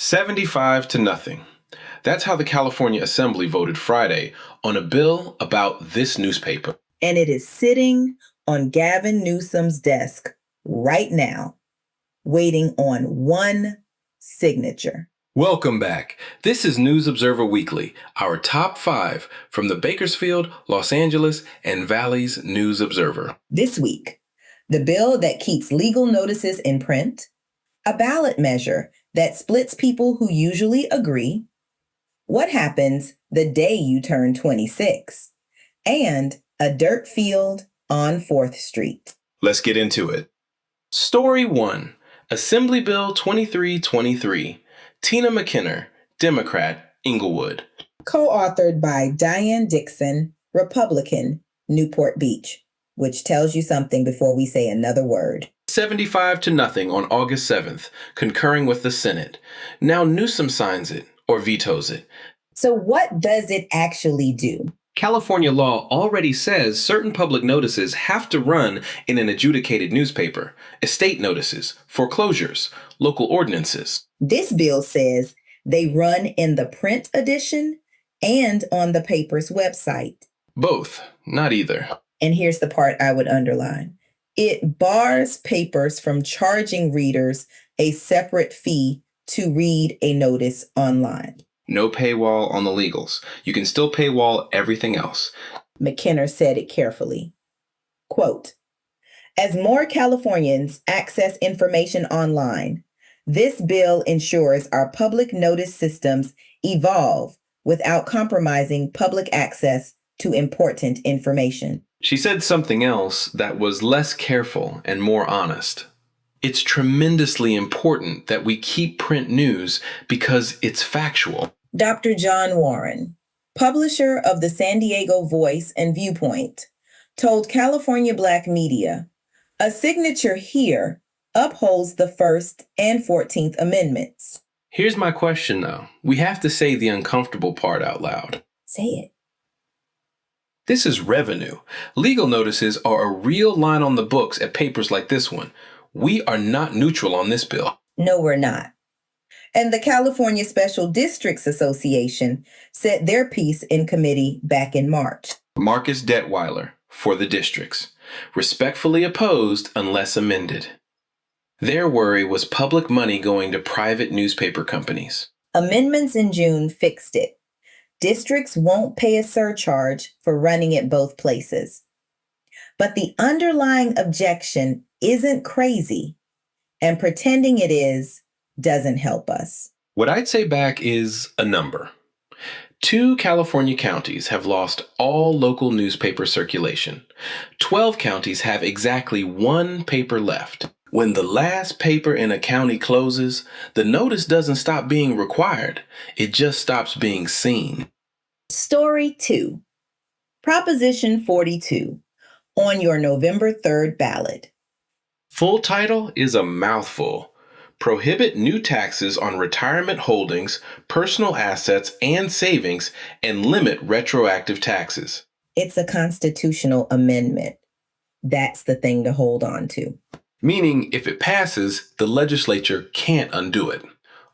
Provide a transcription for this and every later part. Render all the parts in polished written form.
75 to nothing. That's how the California Assembly voted Friday on a bill about this newspaper. And it is sitting on Gavin Newsom's desk right now, waiting on one signature. Welcome back. This is News Observer Weekly, our top 5 from the Bakersfield, Los Angeles, and Valley's News Observer. This week, the bill that keeps legal notices in print, a ballot measure that splits people who usually agree, what happens the day you turn 26, and a dirt field on 4th Street. Let's get into it. Story 1, Assembly Bill 2323, Tina McKinnon, Democrat, Inglewood. Co-authored by Diane Dixon, Republican, Newport Beach, which tells you something before we say another word. 75 to nothing on August 7th, concurring with the Senate. Now Newsom signs it, or vetoes it. So what does it actually do? California law already says certain public notices have to run in an adjudicated newspaper. Estate notices, foreclosures, local ordinances. This bill says they run in the print edition and on the paper's website. Both, not either. And here's the part I would underline. It bars papers from charging readers a separate fee to read a notice online. No paywall on the legals. You can still paywall everything else. McKinnon said it carefully. Quote, as more Californians access information online, this bill ensures our public notice systems evolve without compromising public access to important information. She said something else that was less careful and more honest. It's tremendously important that we keep print news because it's factual. Dr. John Warren, publisher of the San Diego Voice and Viewpoint, told California Black Media, a signature here upholds the First and 14th Amendments. Here's my question, though. We have to say the uncomfortable part out loud. Say it. This is revenue. Legal notices are a real line on the books at papers like this one. We are not neutral on this bill. No, we're not. And the California Special Districts Association said their piece in committee back in March. Marcus Detweiler, for the districts. Respectfully opposed unless amended. Their worry was public money going to private newspaper companies. Amendments in June fixed it. Districts won't pay a surcharge for running it both places. But the underlying objection isn't crazy, and pretending it is doesn't help us. What I'd say back is a number. 2 California counties have lost all local newspaper circulation. 12 counties have exactly 1 paper left. When the last paper in a county closes, the notice doesn't stop being required. It just stops being seen. Story 2. Proposition 42 on your November 3rd ballot. Full title is a mouthful. Prohibit new taxes on retirement holdings, personal assets, and savings, and limit retroactive taxes. It's a constitutional amendment. That's the thing to hold on to. Meaning, if it passes, the legislature can't undo it.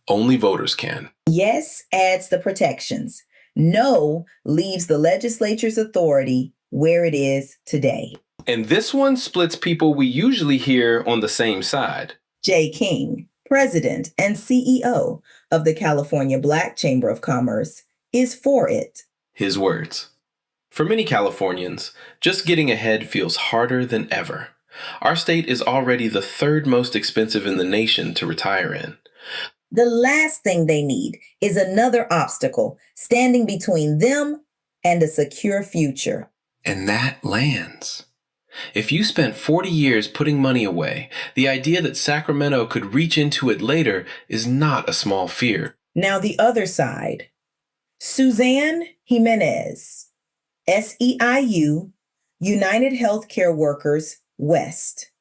Only voters can. Yes adds the protections. No leaves the legislature's authority where it is today. And this one splits people we usually hear on the same side. Jay King, president and CEO of the California Black Chamber of Commerce, is for it. His words. For many Californians, just getting ahead feels harder than ever. Our state is already the 3rd most expensive in the nation to retire in. The last thing they need is another obstacle standing between them and a secure future. And that lands. If you spent 40 years putting money away, the idea that Sacramento could reach into it later is not a small fear. Now the other side. Suzanne Jimenez, SEIU, United Healthcare Workers, West.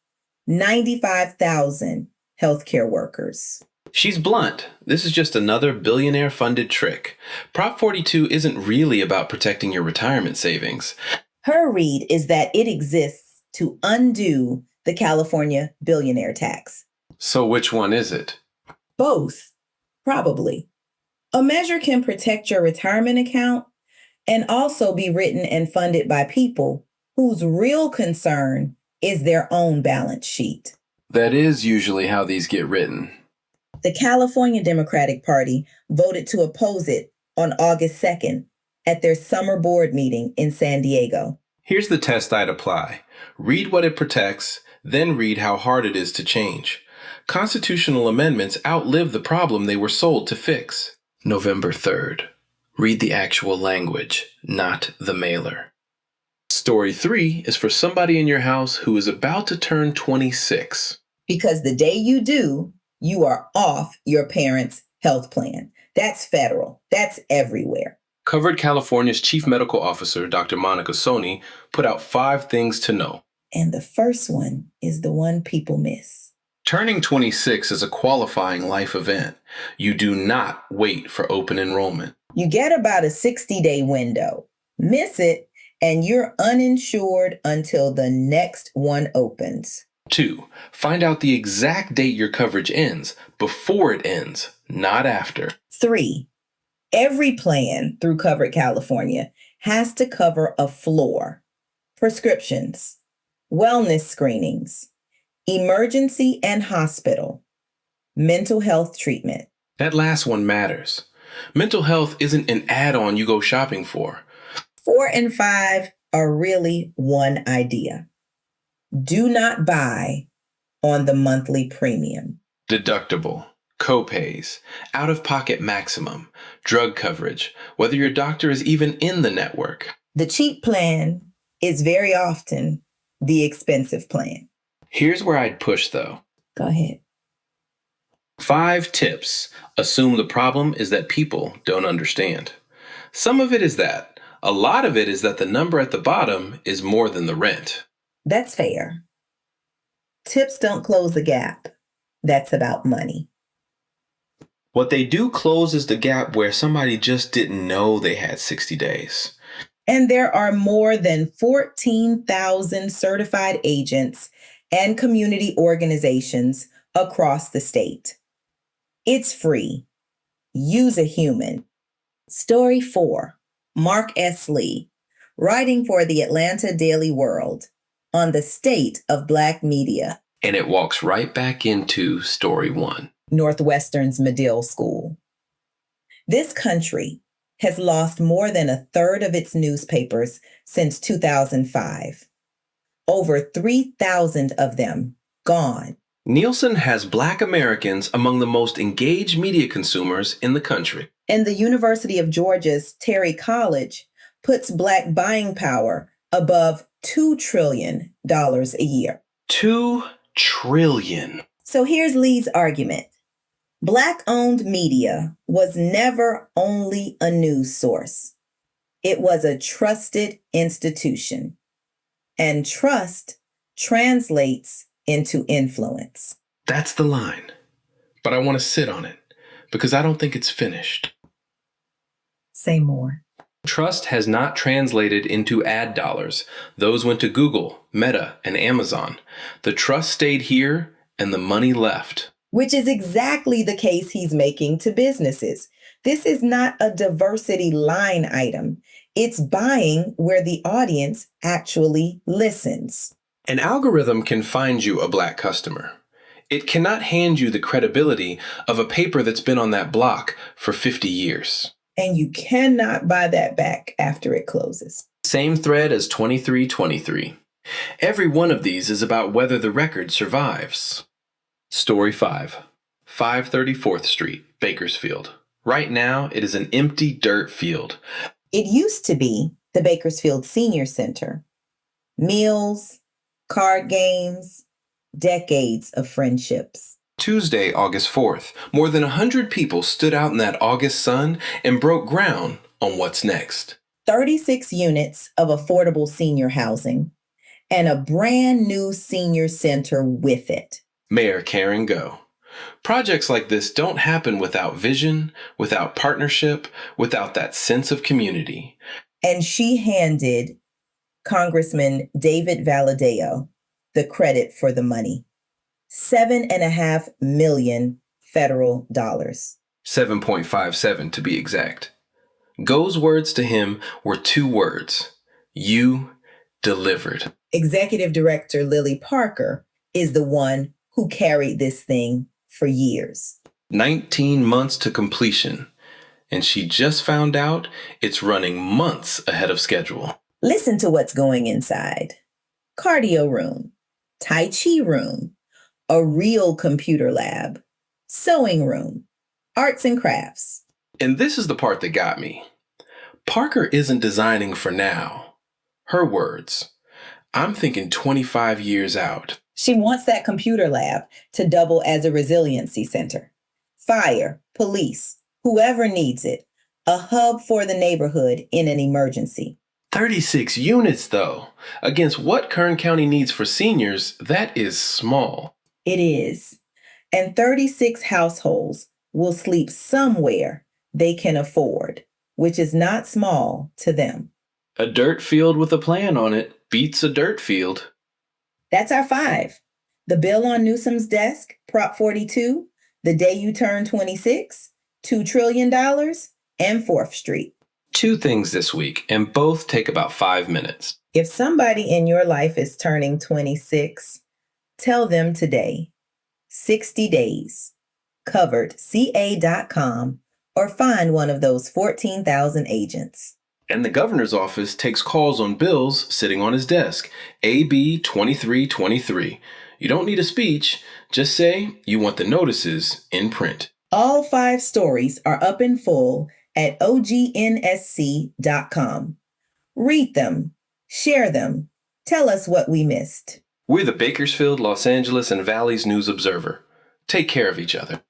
95,000 healthcare workers. She's blunt. This is just another billionaire-funded trick. Prop 42 isn't really about protecting your retirement savings. Her read is that it exists to undo the California billionaire tax. So which one is it? Both. Probably. A measure can protect your retirement account and also be written and funded by people whose real concern is their own balance sheet. That is usually how these get written. The California Democratic Party voted to oppose it on August 2nd at their summer board meeting in San Diego. Here's the test I'd apply. Read what it protects, then read how hard it is to change. Constitutional amendments outlive the problem they were sold to fix. November 3rd. Read the actual language, not the mailer. Story 3 is for somebody in your house who is about to turn 26. Because the day you do, you are off your parents' health plan. That's federal. That's everywhere. Covered California's Chief Medical Officer, Dr. Monica Soni, put out 5 things to know. And the first one is the one people miss. Turning 26 is a qualifying life event. You do not wait for open enrollment. You get about a 60-day window. Miss it, and you're uninsured until the next one opens. 2. Find out the exact date your coverage ends, before it ends, not after. 3. Every plan through Covered California has to cover a floor, prescriptions, wellness screenings, emergency and hospital, mental health treatment. That last one matters. Mental health isn't an add-on you go shopping for. 4 and 5 are really one idea. Do not buy on the monthly premium. Deductible, copays, out-of-pocket maximum, drug coverage, whether your doctor is even in the network. The cheap plan is very often the expensive plan. Here's where I'd push, though. Go ahead. 5 tips assume the problem is that people don't understand. Some of it is that. A lot of it is that the number at the bottom is more than the rent. That's fair. Tips don't close the gap. That's about money. What they do close is the gap where somebody just didn't know they had 60 days. And there are more than 14,000 certified agents and community organizations across the state. It's free. Use a human. Story 4. Mark S. Lee, writing for the Atlanta Daily World on the state of Black media. And it walks right back into Story 1. Northwestern's Medill School. This country has lost more than a third of its newspapers since 2005. Over 3,000 of them gone. Nielsen has Black Americans among the most engaged media consumers in the country. And the University of Georgia's Terry College puts Black buying power above $2 trillion a year. $2 trillion. So here's Lee's argument. Black-owned media was never only a news source. It was a trusted institution. And trust translates into influence. That's the line. But I want to sit on it because I don't think it's finished. Say more. Trust has not translated into ad dollars. Those went to Google, Meta, and Amazon. The trust stayed here and the money left. Which is exactly the case he's making to businesses. This is not a diversity line item. It's buying where the audience actually listens. An algorithm can find you a Black customer. It cannot hand you the credibility of a paper that's been on that block for 50 years. And you cannot buy that back after it closes. Same thread as 2323. Every one of these is about whether the record survives. Story 5. 534th Street, Bakersfield. Right now, it is an empty dirt field. It used to be the Bakersfield Senior Center. Meals, card games, decades of friendships. Tuesday, August 4th, more than 100 people stood out in that August sun and broke ground on what's next. 36 units of affordable senior housing and a brand new senior center with it. Mayor Karen Go. Projects like this don't happen without vision, without partnership, without that sense of community. And she handed Congressman David Valadao the credit for the money. $7.5 million federal dollars. 7.57 to be exact. Go's words to him were 2 words. You delivered. Executive Director Lily Parker is the one who carried this thing for years. 19 months to completion, and she just found out it's running months ahead of schedule. Listen to what's going inside. Cardio room, Tai Chi room, a real computer lab, sewing room, arts and crafts. And this is the part that got me. Parker isn't designing for now. Her words. I'm thinking 25 years out. She wants that computer lab to double as a resiliency center. Fire, police, whoever needs it. A hub for the neighborhood in an emergency. 36 units, though. Against what Kern County needs for seniors, that is small. It is. And 36 households will sleep somewhere they can afford, which is not small to them. A dirt field with a plan on it beats a dirt field. That's our 5. The bill on Newsom's desk, Prop 42, the day you turn 26, $2 trillion, and 4th Street. 2 things this week, and both take about 5 minutes. If somebody in your life is turning 26, tell them today. 60 days. Covered, ca.com, or find one of those 14,000 agents. And the governor's office takes calls on bills sitting on his desk. AB 2323. You don't need a speech. Just say you want the notices in print. All 5 stories are up in full at ognsc.com. Read them. Share them. Tell us what we missed. We're the Bakersfield, Los Angeles, and Valley's News Observer. Take care of each other.